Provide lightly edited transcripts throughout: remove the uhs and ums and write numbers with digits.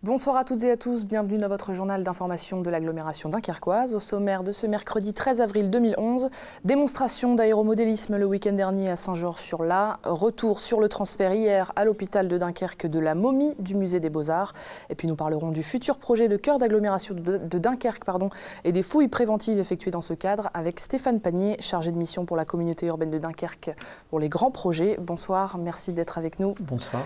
Bonsoir à toutes et à tous, bienvenue dans votre journal d'information de l'agglomération dunkerquoise. Au sommaire de ce mercredi 13 avril 2011, démonstration d'aéromodélisme le week-end dernier à Saint-Georges-sur-Laz, retour sur le transfert hier à l'hôpital de Dunkerque de la momie du musée des Beaux-Arts. Et puis nous parlerons du futur projet de cœur d'agglomération de Dunkerque et des fouilles préventives effectuées dans ce cadre avec Stéphane Panier, chargé de mission pour la communauté urbaine de Dunkerque pour les grands projets. Bonsoir, merci d'être avec nous. Bonsoir.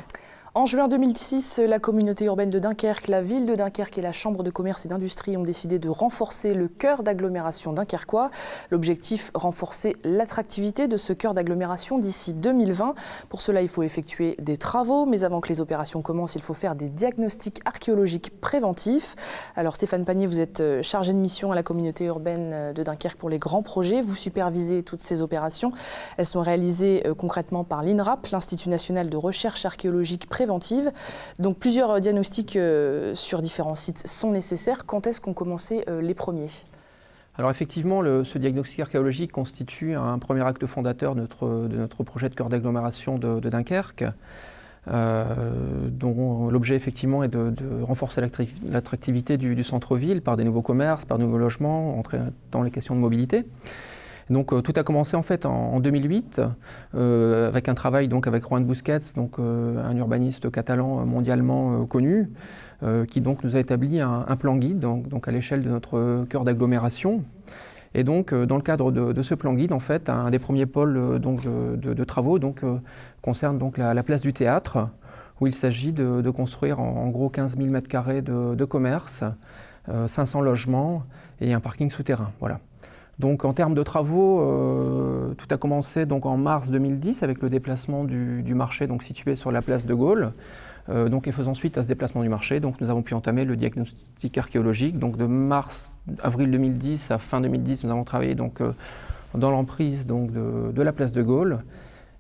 En juin 2006, la communauté urbaine de Dunkerque, la ville de Dunkerque et la Chambre de commerce et d'industrie ont décidé de renforcer le cœur d'agglomération dunkerquois. L'objectif, renforcer l'attractivité de ce cœur d'agglomération d'ici 2020. Pour cela, il faut effectuer des travaux, mais avant que les opérations commencent, il faut faire des diagnostics archéologiques préventifs. Alors Stéphane Panier, vous êtes chargé de mission à la communauté urbaine de Dunkerque pour les grands projets. Vous supervisez toutes ces opérations. Elles sont réalisées concrètement par l'INRAP, l'Institut national de recherche archéologique préventive. Donc plusieurs diagnostics sur différents sites sont nécessaires. Quand est-ce qu'ont commencé les premiers ? Alors effectivement, ce diagnostic archéologique constitue un premier acte fondateur de notre projet de cœur d'agglomération de Dunkerque, dont l'objet effectivement est de renforcer l'attractivité du centre-ville par des nouveaux commerces, par de nouveaux logements, dans les questions de mobilité. Donc tout a commencé en fait en 2008 avec un travail donc avec Juan Busquets, un urbaniste catalan mondialement connu, qui donc nous a établi un plan guide donc à l'échelle de notre cœur d'agglomération. Et donc dans le cadre de ce plan guide, en fait, un des premiers pôles de travaux concerne donc la place du théâtre, où il s'agit de construire en gros 15 000 m² de commerce, 500 logements et un parking souterrain. Voilà. Donc en termes de travaux, tout a commencé donc en mars 2010 avec le déplacement du marché situé sur la place de Gaulle. Et faisant suite à ce déplacement du marché, nous avons pu entamer le diagnostic archéologique. Donc de avril 2010 à fin 2010, nous avons travaillé dans l'emprise de la place de Gaulle.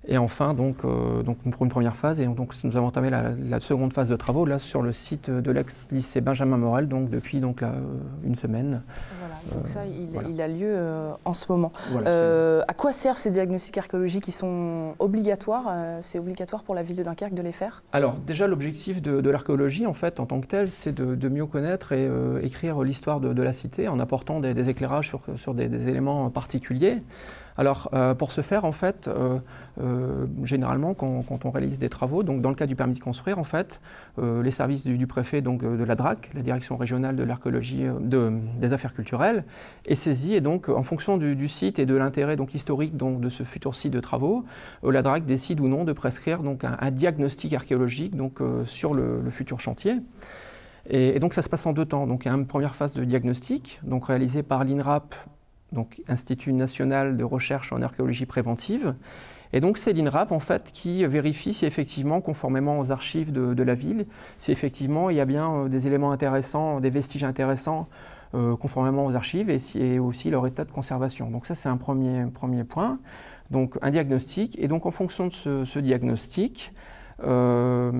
Et enfin, pour une première phase, et donc nous avons entamé la seconde phase de travaux là sur le site de l'ex-lycée Benjamin Morel, depuis une semaine. Voilà, donc ça, il a lieu en ce moment. Voilà, à quoi servent ces diagnostics archéologiques? Ils sont obligatoires? C'est obligatoire pour la ville de Dunkerque de les faire? Alors déjà, l'objectif de l'archéologie, en fait, en tant que tel, c'est de mieux connaître et écrire l'histoire de la cité en apportant des éclairages sur des éléments particuliers. Alors, pour ce faire, en fait, généralement, quand on réalise des travaux, dans le cas du permis de construire, en fait, les services du préfet, de la DRAC, la Direction régionale de l'archéologie, des affaires culturelles, est saisie. Et donc, en fonction du site et de l'intérêt historique de ce futur site de travaux, la DRAC décide ou non de prescrire un diagnostic archéologique sur le futur chantier. Et donc, ça se passe en deux temps. Donc, il y a une première phase de diagnostic, réalisée par l'INRAP, Institut national de recherche en archéologie préventive. Et donc c'est l'INRAP en fait qui vérifie si effectivement, conformément aux archives de la ville, si effectivement il y a bien des éléments intéressants, des vestiges intéressants conformément aux archives et aussi leur état de conservation. Donc ça c'est un premier point. Donc un diagnostic, et donc en fonction de ce diagnostic, la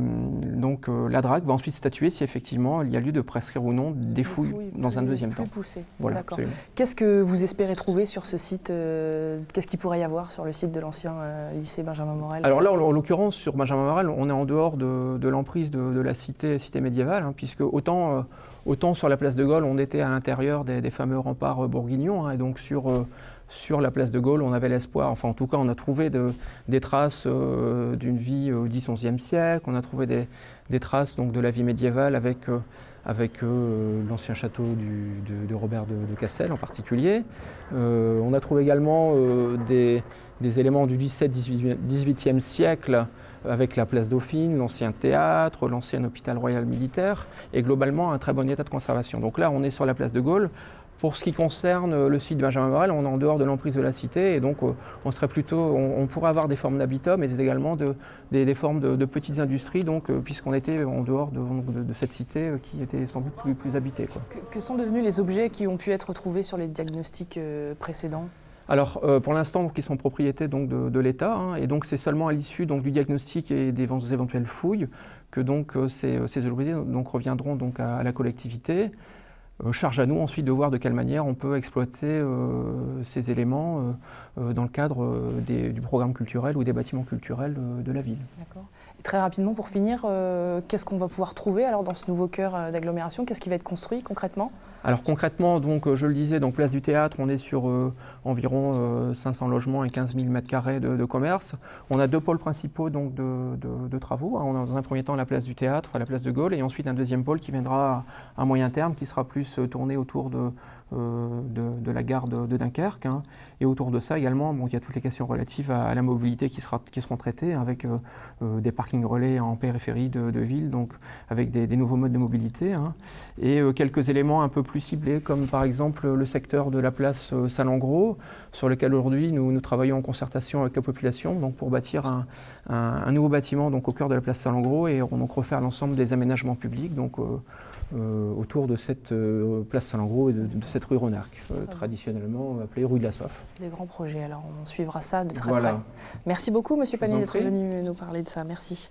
DRAC va ensuite statuer si effectivement il y a lieu de prescrire ou non des fouilles dans un deuxième temps. Voilà, d'accord. Qu'est-ce que vous espérez trouver sur ce site? Qu'est-ce qu'il pourrait y avoir sur le site de l'ancien lycée Benjamin Morel? Alors là, en l'occurrence, sur Benjamin Morel, on est en dehors de l'emprise de la cité médiévale, puisque autant sur la place de Gaulle, on était à l'intérieur des fameux remparts bourguignons, et donc sur la place de Gaulle, on avait l'espoir, enfin en tout cas on a trouvé des traces d'une vie au X-XIe siècle, on a trouvé des traces de la vie médiévale avec l'ancien château de Robert de Cassel en particulier. On a trouvé également des éléments du XVIIe siècle avec la place Dauphine, l'ancien théâtre, l'ancien hôpital royal militaire et globalement un très bon état de conservation. Donc là on est sur la place de Gaulle. Pour ce qui concerne le site de Benjamin Morel, on est en dehors de l'emprise de la cité et donc on pourrait avoir des formes d'habitat, mais également des formes de petites industries, puisqu'on était en dehors de cette cité qui était sans doute plus habitée. Que sont devenus les objets qui ont pu être trouvés sur les diagnostics précédents? Alors pour l'instant, ils sont propriété de l'État, et donc c'est seulement à l'issue du diagnostic et des éventuelles fouilles que ces objets reviendront à la collectivité. Charge à nous ensuite de voir de quelle manière on peut exploiter ces éléments dans le cadre du programme culturel ou des bâtiments culturels de la ville. D'accord. Et très rapidement, pour finir, qu'est-ce qu'on va pouvoir trouver alors dans ce nouveau cœur d'agglomération? Qu'est-ce qui va être construit concrètement? Alors concrètement, donc, je le disais, donc place du Théâtre, on est sur environ 500 logements et 15 000 m² de commerce. On a deux pôles principaux donc, de travaux. On a dans un premier temps la place du Théâtre, la place de Gaulle, et ensuite un deuxième pôle qui viendra à moyen terme, qui sera plus tourné autour de la gare de Dunkerque. Hein. Et autour de ça également, bon, il y a toutes les questions relatives à la mobilité qui seront traitées, avec des parkings relais en périphérie de ville, donc avec des nouveaux modes de mobilité. Hein. Et quelques éléments un peu plus ciblés, comme par exemple le secteur de la place Salengro, sur lequel aujourd'hui nous travaillons en concertation avec la population, donc pour bâtir un nouveau bâtiment donc, au cœur de la place Salengro, et donc refaire l'ensemble des aménagements publics donc, autour de cette place Salengro et de cette rue Renarc, traditionnellement appelée rue de la Soif. Des grands projets, alors on suivra ça de très près. Merci beaucoup, Monsieur Panier, d'être venu nous parler de ça. Merci.